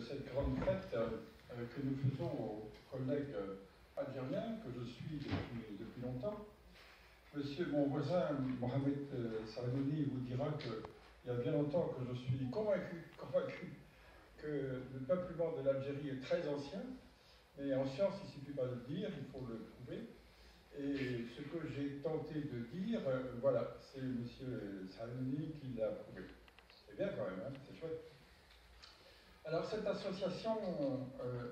cette grande fête que nous faisons aux collègues algériens, que je suis depuis longtemps. Monsieur, mon voisin, Mohamed Saranouni, vous dira qu'il y a bien longtemps que je suis convaincu que le peuplement de l'Algérie est très ancien, mais en science, il ne suffit pas de le dire, il faut le prouver. Et ce que j'ai tenté de dire, voilà, c'est monsieur Saranouni qui l'a prouvé. C'est bien quand même, hein, c'est chouette. Alors cette association,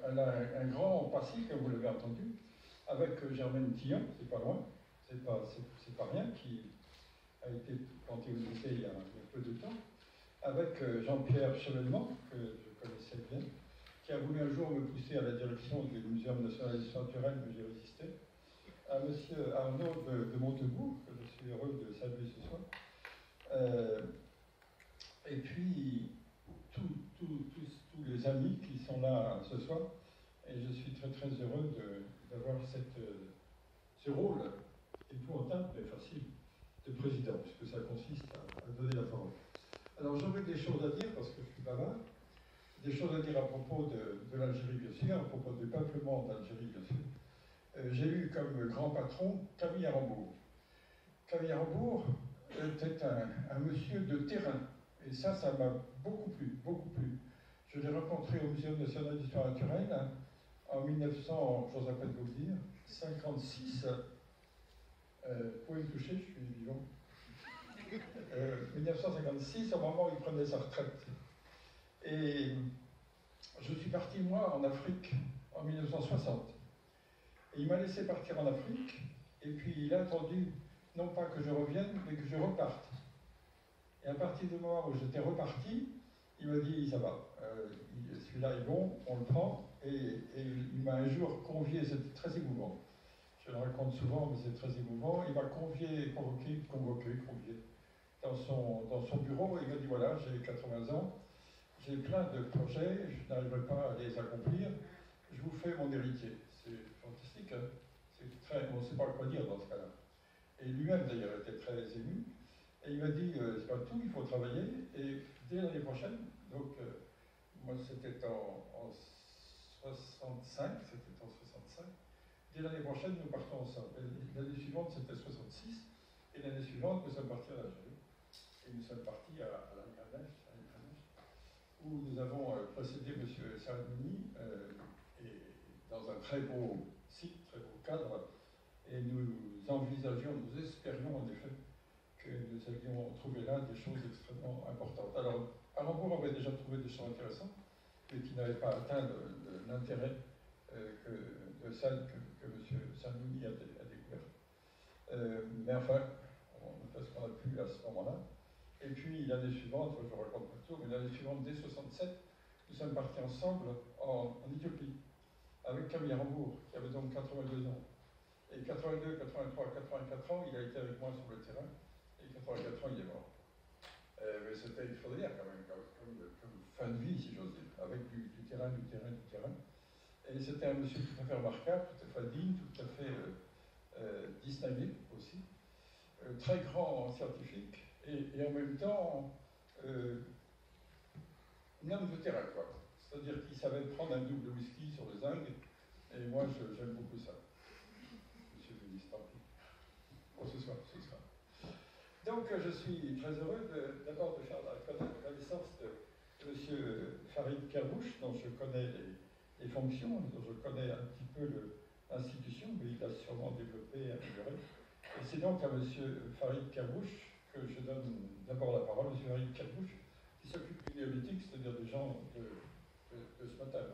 elle a un grand passif, comme vous l'avez entendu, avec Germaine Tillon, c'est pas loin, c'est pas rien, qui a été planté au lycée il y a peu de temps, avec Jean-Pierre Chevènement, que je connaissais bien, qui a voulu un jour me pousser à la direction du Muséum national d'histoire naturelle, mais j'ai résisté, à monsieur Arnaud de Montebourg, que je suis heureux de saluer ce soir, et puis tous les amis qui sont là ce soir, et je suis très très heureux d'avoir ce rôle épouvantable mais facile de président, puisque ça consiste à donner la parole. Alors j'aurais des choses à dire, parce que je suis bavard, des choses à dire à propos de l'Algérie bien sûr, à propos du peuplement d'Algérie bien sûr. J'ai eu comme grand patron Camille Arambourg. Camille Arambourg était un monsieur de terrain, et ça m'a beaucoup plu, beaucoup plu. Je l'ai rencontré au Muséum national d'histoire naturelle en 1900, j'ose à peine vous le dire, 56. Vous pouvez me toucher, je suis vivant. 1956, au moment où il prenait sa retraite. Et je suis parti, moi, en Afrique en 1960. Et il m'a laissé partir en Afrique, et puis il a attendu, non pas que je revienne, mais que je reparte. Et à partir du moment où j'étais reparti, il m'a dit, ça va, celui-là est bon, on le prend, et il m'a un jour convié, c'était très émouvant. Je le raconte souvent, mais c'est très émouvant. Il m'a convié dans son bureau, et il m'a dit, voilà, j'ai 80 ans, j'ai plein de projets, je n'arriverai pas à les accomplir, je vous fais mon héritier. C'est fantastique, hein, on ne sait pas quoi dire dans ce cas-là. Et lui-même, d'ailleurs, était très ému. Et il m'a dit, c'est pas tout, il faut travailler. Et dès l'année prochaine, donc moi c'était en 65, dès l'année prochaine, nous partons ensemble. L'année suivante, c'était 66. Et l'année suivante, nous sommes partis à l'Algérie. Et nous sommes partis à la Granèche, où nous avons précédé M. Saranouni dans un très beau site, très beau cadre. Et nous envisagions, nous espérions en effet que nous allions trouver là des choses extrêmement importantes. Alors, Arambourg avait déjà trouvé des choses intéressantes, mais qui n'avaient pas atteint l'intérêt de celle que M. Saranouni a découvert. Mais enfin, on a fait ce qu'on a pu à ce moment-là. Et puis l'année suivante, je ne raconte pas tout, mais l'année suivante, dès 67, nous sommes partis ensemble en Éthiopie, avec Camille Arambourg, qui avait donc 82 ans. Et 82, 83, 84 ans, il a été avec moi sur le terrain, et 84 ans, il est mort. Mais c'était extraordinaire quand même, comme fin de vie, si j'ose dire, avec du terrain. Et c'était un monsieur tout à fait remarquable, tout à fait digne, tout à fait distingué aussi, très grand scientifique, et en même temps, un homme de terrain, quoi. C'est-à-dire qu'il savait prendre un double whisky sur les zinc, et moi, j'aime beaucoup ça. Monsieur Félix, tant pis. Bon, ce soir. Donc, je suis très heureux d'abord de faire la connaissance de M. Farid Kerbouche, dont je connais les fonctions, dont je connais un petit peu l'institution, mais il a sûrement développé, amélioré. Et c'est donc à M. Farid Kerbouche que je donne d'abord la parole, M. Farid Kerbouche, qui s'occupe du néolithique, c'est-à-dire des gens de ce matin.